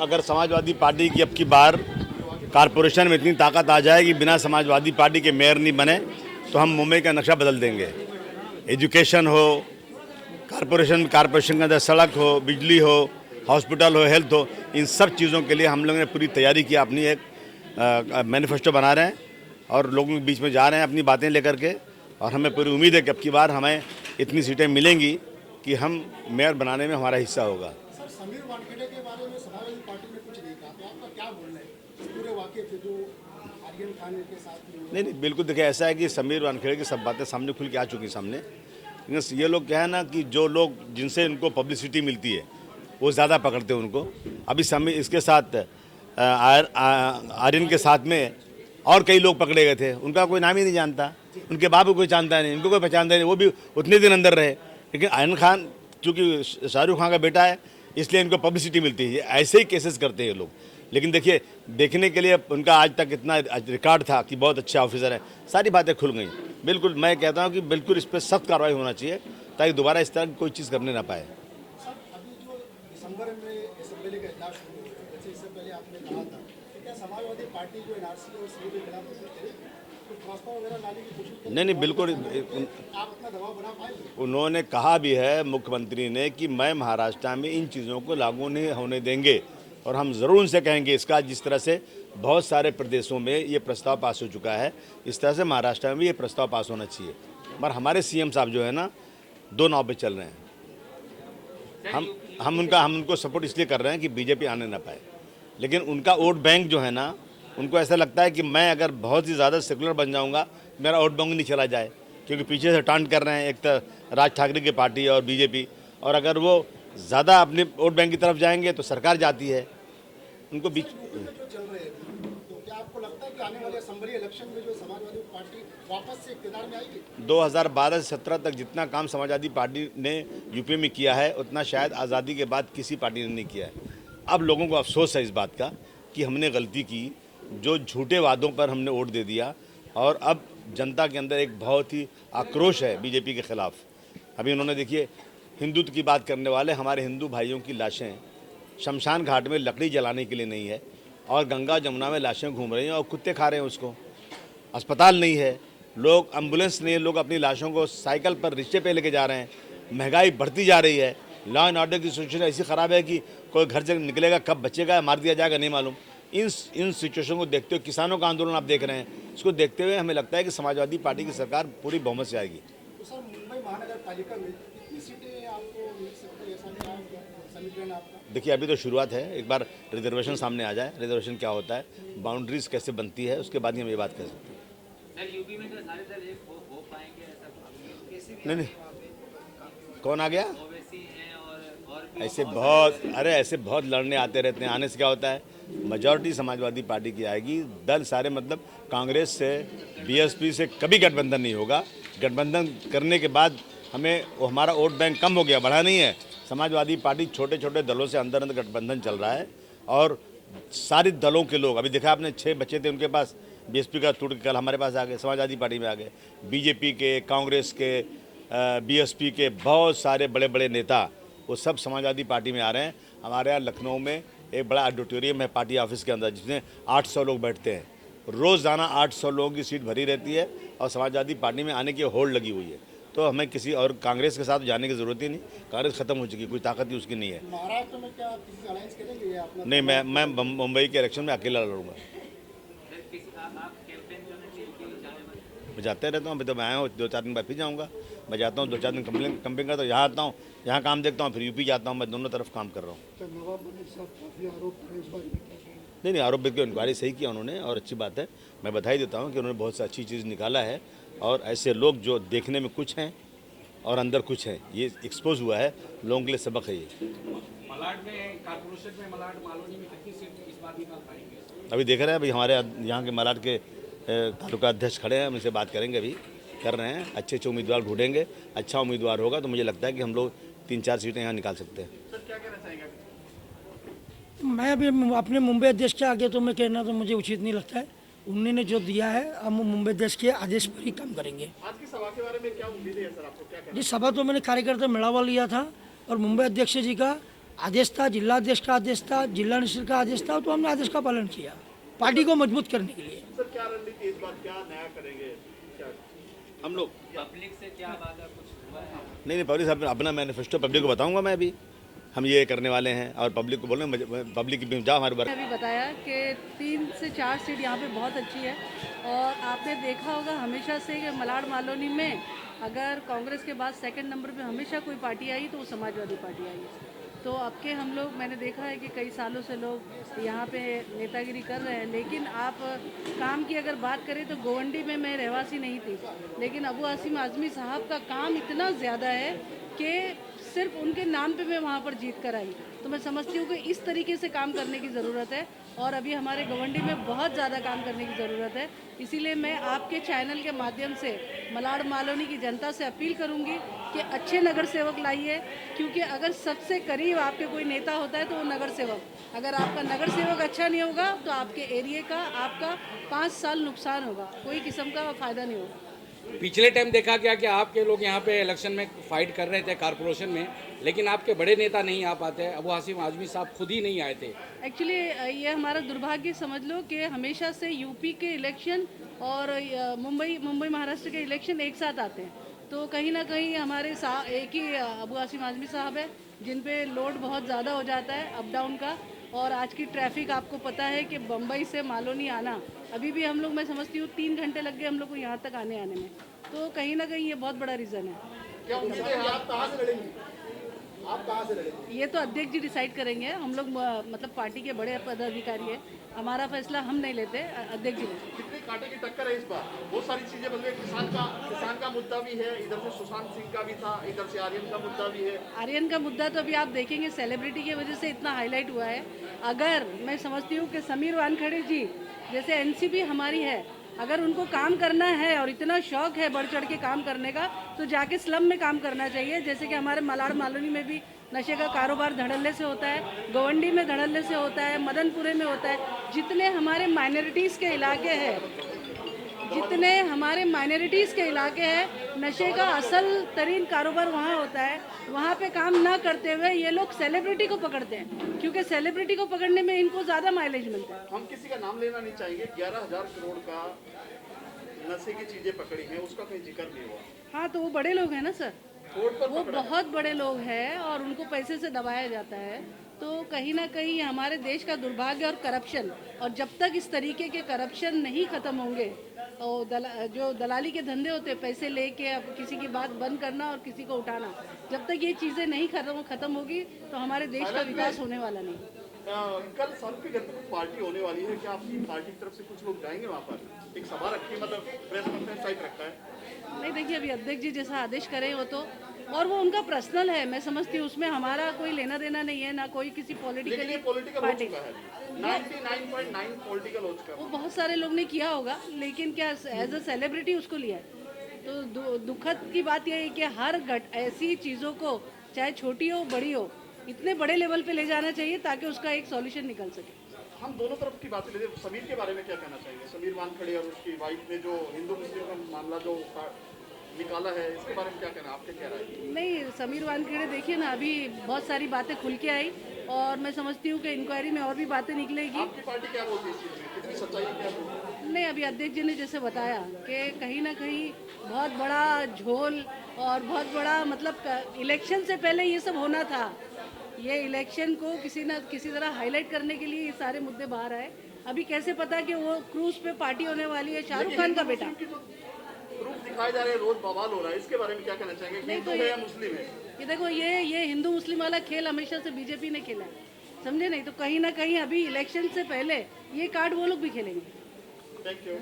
अगर समाजवादी पार्टी की अब की बार कारपोरेशन में इतनी ताकत आ जाए कि बिना समाजवादी पार्टी के मेयर नहीं बने तो हम मुंबई का नक्शा बदल देंगे। एजुकेशन हो, कारपोरेशन के अंदर सड़क हो, बिजली हो, हॉस्पिटल हो, हेल्थ हो, इन सब चीज़ों के लिए हम लोगों ने पूरी तैयारी की, अपनी एक मैनिफेस्टो बना रहे हैं और लोगों के बीच में जा रहे हैं अपनी बातें लेकर के। और हमें पूरी उम्मीद है कि अब की बार हमें इतनी सीटें मिलेंगी कि हम मेयर बनाने में हमारा हिस्सा होगा। सर, समीर वानखेड़े के बारे में समाजवादी पार्टी ने कुछ नहीं कहा, तो आपका क्या बोलना है पूरे वाकये पे जो आर्यन खान के साथ? नहीं, बिल्कुल देखिए, ऐसा है कि समीर वानखेड़े की सब बातें सामने खुल के आ चुकी सामने। लेकिन ये लोग क्या है ना कि जो लोग जिनसे इनको पब्लिसिटी मिलती है वो ज़्यादा पकड़ते हैं उनको। अभी समीर इसके साथ आर्यन के साथ में और कई लोग पकड़े गए थे, उनका कोई नाम ही नहीं जानता, उनके बाप को कोई जानता नहीं, उनको कोई पहचानता नहीं, वो भी उतने दिन अंदर रहे। लेकिन आर्यन खान चूँकि शाहरुख खान का बेटा है इसलिए इनको पब्लिसिटी मिलती है। ऐसे ही केसेस करते हैं ये लोग। लेकिन देखिए, देखने के लिए उनका आज तक इतना रिकॉर्ड था कि बहुत अच्छे ऑफिसर है, सारी बातें खुल गई। बिल्कुल मैं कहता हूँ कि बिल्कुल इस पर सख्त कार्रवाई होना चाहिए ताकि दोबारा इस तरह की कोई चीज़ करने ना पाए। सर, अभी जो दिसंबर में असेंबली का इजलास शुरू हुआ, जैसे इससे पहले आपने कहा था कि क्या समाजवादी पार्टी जो एनआरसी और सीए के खिलाफ कुछ प्रस्ताव वगैरह लाने की कोशिश? नहीं, बिल्कुल। आप अपना दबाव बना पाएंगे? उन्होंने कहा भी है मुख्यमंत्री ने कि मैं महाराष्ट्र में इन चीज़ों को लागू नहीं होने देंगे और हम ज़रूर उनसे कहेंगे इसका। जिस तरह से बहुत सारे प्रदेशों में ये प्रस्ताव पास हो चुका है, इस तरह से महाराष्ट्र में भी ये प्रस्ताव पास होना चाहिए। मगर हमारे सीएम साहब जो है ना, दो नाव पे चल रहे हैं। हम उनको सपोर्ट इसलिए कर रहे हैं कि बीजेपी आने ना पाए। लेकिन उनका वोट बैंक जो है ना, उनको ऐसा लगता है कि मैं अगर बहुत ही ज़्यादा सेकुलर बन जाऊँगा मेरा वोट बैंक नहीं चला जाए, क्योंकि पीछे से टांट कर रहे हैं एक तो राज ठाकरे की पार्टी और बीजेपी। और अगर वो ज़्यादा अपने वोट बैंक की तरफ जाएंगे तो सरकार जाती है उनको बीच। जो चल रहे हैं, तो क्या आपको लगता है कि आने वाले असेंबली इलेक्शन में जो समाजवादी पार्टी वापस से इक़्तिदार में आएगी? 2012 से 17 तक जितना काम समाजवादी पार्टी ने यूपी में किया है उतना शायद आज़ादी के बाद किसी पार्टी ने नहीं किया है। अब लोगों को अफसोस है इस बात का कि हमने गलती की, जो झूठे वादों पर हमने वोट दे दिया। और अब जनता के अंदर एक बहुत ही आक्रोश है बीजेपी के खिलाफ। अभी उन्होंने देखिए, हिंदुत्व की बात करने वाले हमारे हिंदू भाइयों की लाशें शमशान घाट में लकड़ी जलाने के लिए नहीं है और गंगा जमुना में लाशें घूम रही हैं और कुत्ते खा रहे हैं उसको। अस्पताल नहीं है, लोग एम्बुलेंस नहीं है, लोग अपनी लाशों को साइकिल पर रिक्शे पे लेके जा रहे हैं। महंगाई बढ़ती जा रही है, लॉ एंड ऑर्डर की सिचुएशन ऐसी ख़राब है कि कोई घर से निकलेगा कब बचेगा, मार दिया जाएगा नहीं मालूम। इन सिचुएशन को देखते हुए, किसानों का आंदोलन आप देख रहे हैं, इसको देखते हुए हमें लगता है कि समाजवादी पार्टी की सरकार पूरी बहुमत से आएगी। तो सर, मुंबई महानगर पालिका में कितनी सीटें आपको मिल सकती है, ऐसा क्या समीकरण आपका? देखिए, अभी तो शुरुआत है, एक बार रिजर्वेशन सामने आ जाए, रिजर्वेशन क्या होता है, बाउंड्रीज कैसे बनती है, उसके बाद ही हम ये बात कर सकते हैं। सर, यूपी में तो सारे दल एक हो पाएंगे ऐसा? नहीं, कौन आ गया? ओवैसी हैं और ऐसे बहुत लड़ने आते रहते हैं। आने से क्या होता है, मेजॉरिटी समाजवादी पार्टी की आएगी। दल सारे मतलब कांग्रेस से, बीएसपी से कभी गठबंधन नहीं होगा। गठबंधन करने के बाद वो हमारा वोट बैंक कम हो गया, बढ़ा नहीं है। समाजवादी पार्टी छोटे छोटे दलों से अंदर गठबंधन चल रहा है और सारे दलों के लोग, अभी देखा आपने 6 बच्चे थे उनके पास, बीएसपी का टूट के कल हमारे पास आ गए, समाजवादी पार्टी में आ गए। बीजेपी के, कांग्रेस के, बीएसपी के बहुत सारे बड़े बड़े नेता वो सब समाजवादी पार्टी में आ रहे हैं। हमारे यहाँ लखनऊ में एक बड़ा ऑडिटोरियम है पार्टी ऑफिस के अंदर, जिसमें 800 लोग बैठते हैं। रोज़ाना 800 लोगों की सीट भरी रहती है और समाजवादी पार्टी में आने की होड़ लगी हुई है। तो हमें किसी और कांग्रेस के साथ जाने की ज़रूरत ही नहीं, कांग्रेस खत्म हो चुकी, कोई ताकत ही उसकी नहीं है। महाराष्ट्र में क्या किसी अलायंस करेंगे या अपना? नहीं, मैं मुंबई के इलेक्शन में अकेला लड़ूंगा। मैं जाते रहता हूँ, अभी तो मैं आया हूँ, 2-4 दिन बाद फिर जाऊँगा। मैं जाता हूँ 2-4 दिन कंप्लेन करता हूँ, यहाँ आता हूँ, यहाँ काम देखता हूँ, फिर यूपी जाता हूँ। मैं दोनों तरफ काम कर रहा हूँ। नहीं, आरोप बिल्कुल इंक्वायरी सही किया उन्होंने और अच्छी बात है। मैं बधाई देता हूँ कि उन्होंने बहुत सी अच्छी चीज़ निकाला है। और ऐसे लोग जो देखने में कुछ हैं और अंदर कुछ हैं, ये एक्सपोज हुआ है, लोगों के लिए सबक है ये। मलाड में, कारपोरेशन में मलाड मालोनी में कितनी सीट इस बार निकाल पाएंगे? अभी देख रहे हैं, अभी हमारे यहाँ के मलाड के तालुका अध्यक्ष खड़े हैं, हम इनसे बात करेंगे, अभी कर रहे हैं। अच्छे उम्मीदवार ढूंढेंगे, अच्छा उम्मीदवार होगा तो मुझे लगता है कि हम लोग 3-4 सीटें यहाँ निकाल सकते हैं। सर, क्या कहना चाहेंगे? मैं अभी अपने मुंबई अध्यक्ष के आगे तो मैं कहना तो मुझे उचित नहीं लगता है। उन्होंने जो दिया है, हम मुंबई अध्यक्ष के आदेश पर ही काम करेंगे। आज की सभा के बारे में क्या उम्मीद है सर, आपको क्या कहना? जी, सभा तो मैंने कार्यकर्ता मेड़ावा लिया था और मुंबई अध्यक्ष जी का आदेश था, जिलाध्यक्ष का आदेश था, जिला निरीक्षक का आदेश था, तो हमने आदेश का पालन किया पार्टी को मजबूत करने के लिए। सर क्या रणनीति इस बार, क्या नया करेंगे, क्या हम लोग पब्लिक से क्या वादा कुछ हुआ है? नहीं पब्लिक साहब अपना मैनिफेस्टो पब्लिक को बताऊंगा मैं अभी, हम ये करने वाले हैं और पब्लिक को बोलेंगे पब्लिक की जाओ हमारे बारे। अभी बताया कि 3 से 4 सीट यहाँ पे बहुत अच्छी है और आपने देखा होगा हमेशा से कि मलाड मालोनी में अगर कांग्रेस के बाद सेकंड नंबर पे हमेशा कोई पार्टी आई तो वो समाजवादी पार्टी आई है। तो अब के हम लोग मैंने देखा है कि कई सालों से लोग यहाँ पे नेतागिरी कर रहे हैं, लेकिन आप काम की अगर बात करें तो गोवंडी में मैं रहवासी नहीं थी, लेकिन अबू आसिम आज़मी साहब का काम इतना ज़्यादा है कि सिर्फ उनके नाम पे मैं वहाँ पर जीत कर आई। तो मैं समझती हूँ कि इस तरीके से काम करने की ज़रूरत है और अभी हमारे गवंडी में बहुत ज़्यादा काम करने की ज़रूरत है। इसीलिए मैं आपके चैनल के माध्यम से मलाड मालोनी की जनता से अपील करूँगी कि अच्छे नगर सेवक लाइए, क्योंकि अगर सबसे करीब आपके कोई नेता होता है तो वो नगर सेवक, अगर आपका नगर सेवक अच्छा नहीं होगा तो आपके एरिया का आपका 5 साल नुकसान होगा, कोई किस्म का फ़ायदा नहीं होगा। पिछले टाइम देखा गया कि आपके लोग यहाँ पे इलेक्शन में फाइट कर रहे थे कारपोरेशन में, लेकिन आपके बड़े नेता नहीं आ पाते। अबू आसिम आज़मी साहब खुद ही नहीं आए थे। एक्चुअली ये हमारा दुर्भाग्य समझ लो कि हमेशा से यूपी के इलेक्शन और मुंबई महाराष्ट्र के इलेक्शन एक साथ आते हैं, तो कहीं ना कहीं हमारे एक ही अबू आसिम आज़मी साहब है जिन पे लोड बहुत ज़्यादा हो जाता है अप डाउन का। और आज की ट्रैफिक आपको पता है कि बम्बई से मालोनी आना अभी भी हम लोग, मैं समझती हूँ 3 घंटे लग गए हम लोग को यहाँ तक आने में, तो कहीं ना कहीं ये बहुत बड़ा रीज़न है। क्या उम्मीद है आप कहाँ से लड़ेंगे, आप कहाँ से लड़ेंगे? ये तो अध्यक्ष जी डिसाइड करेंगे, हम लोग मतलब पार्टी के बड़े पदाधिकारी है, हमारा फैसला हम नहीं लेते, अध्यक्ष जी लेते। कितनी कांटे की टक्कर है इस बार? बहुत सारी चीजें बदल गई, किसान का मुद्दा भी है, इधर से सुशांत सिंह का भी था, इधर से आर्यन का मुद्दा भी है। आर्यन का मुद्दा तो अभी आप देखेंगे सेलिब्रिटी की वजह से इतना हाईलाइट हुआ है। अगर मैं समझती हूँ कि समीर वानखेड़े जी जैसे एनसीपी हमारी है, अगर उनको काम करना है और इतना शौक है बढ़ चढ़ के काम करने का, तो जाके स्लम में काम करना चाहिए। जैसे कि हमारे मलाड मालोनी में भी नशे का कारोबार धड़ल्ले से होता है, गोवंडी में धड़ल्ले से होता है, मदनपुरे में होता है। जितने हमारे माइनॉरिटीज़ के इलाके हैं, नशे का असल तरीन कारोबार वहाँ होता है। वहाँ पे काम ना करते हुए ये लोग सेलिब्रिटी को पकड़ते हैं, क्योंकि सेलिब्रिटी को पकड़ने में इनको ज़्यादा माइलेज मिलता है। हम किसी का नाम लेना नहीं चाहेंगे, 11,000 करोड़ का नशे की चीजें पकड़ी हैं, उसका कहीं जिक्र नहीं हुआ। हाँ, तो वो बड़े लोग हैं ना सर, रोड पर वो बहुत बड़े लोग हैं और उनको पैसे से दबाया जाता है। तो कहीं ना कहीं हमारे देश का दुर्भाग्य और करप्शन, और जब तक इस तरीके के करप्शन नहीं ख़त्म होंगे और जो दलाली के धंधे होते हैं, पैसे लेके अब किसी की बात बंद करना और किसी को उठाना, जब तक ये चीज़ें नहीं खत्म होगी तो हमारे देश का विकास होने वाला नहीं। कल सर के घर पे कुछ पार्टी होने वाली है, क्या आपकी पार्टी की तरफ से कुछ लोग जाएंगे वहाँ पर? एक सभा रखी, मतलब प्रेस कॉन्फ्रेंस टाइप रखा है? नहीं, देखिए अभी अध्यक्ष जी जैसा आदेश करें वो तो, और वो उनका पर्सनल है, मैं समझती हूँ उसमें हमारा कोई लेना देना नहीं है, ना कोई किसी लेकिन ये पॉलिटिकल हो चुका है, 99.9 पॉलिटिकल हो चुका है। वो बहुत सारे लोग ने किया होगा, लेकिन क्या एज अ सेलिब्रिटी उसको लिया है। तो दुखद की बात यह है कि हर ऐसी चीज़ों को, चाहे छोटी हो बड़ी हो, इतने बड़े लेवल पे ले जाना चाहिए ताकि उसका एक सॉल्यूशन निकल सके। हम दोनों तरफ की बात लेते हैं, समीर के बारे में क्या कहना चाहेंगे? समीर वानखेड़े और उसकी वाइफ ने जो हिंदू मुस्लिम का मामला जो निकाला है, इसके बारे में क्या कहना, आपके क्या राय है? नहीं, समीर वानखेड़े देखिए ना, अभी बहुत सारी बातें खुल के आई और मैं समझती हूँ कि इंक्वायरी में और भी बातें निकलेगी। आपकी पार्टी क्या बोलती है इस चीज़ में, कितनी सच्चाई है, क्या बोलती है? नहीं, अभी अध्यक्ष जी ने जैसे बताया कि कहीं ना कहीं बहुत बड़ा झोल और बहुत बड़ा, मतलब इलेक्शन से पहले ये सब होना था। ये इलेक्शन को किसी न किसी तरह हाईलाइट करने के लिए ये सारे मुद्दे बाहर आए। अभी कैसे पता कि वो क्रूज पे पार्टी होने वाली है, शाहरुख खान का बेटा। प्रूफ दिखाए जा रहे हैं, रोज बवाल हो रहा है, इसके बारे में क्या कहना चाहेंगे? नहीं, हिंदू तो है या मुस्लिम है? ये देखो, ये हिंदू मुस्लिम वाला खेल हमेशा से बीजेपी ने खेला है, समझे नहीं? तो कहीं ना कहीं अभी इलेक्शन से पहले ये कार्ड वो लोग भी खेलेंगे। Thank you.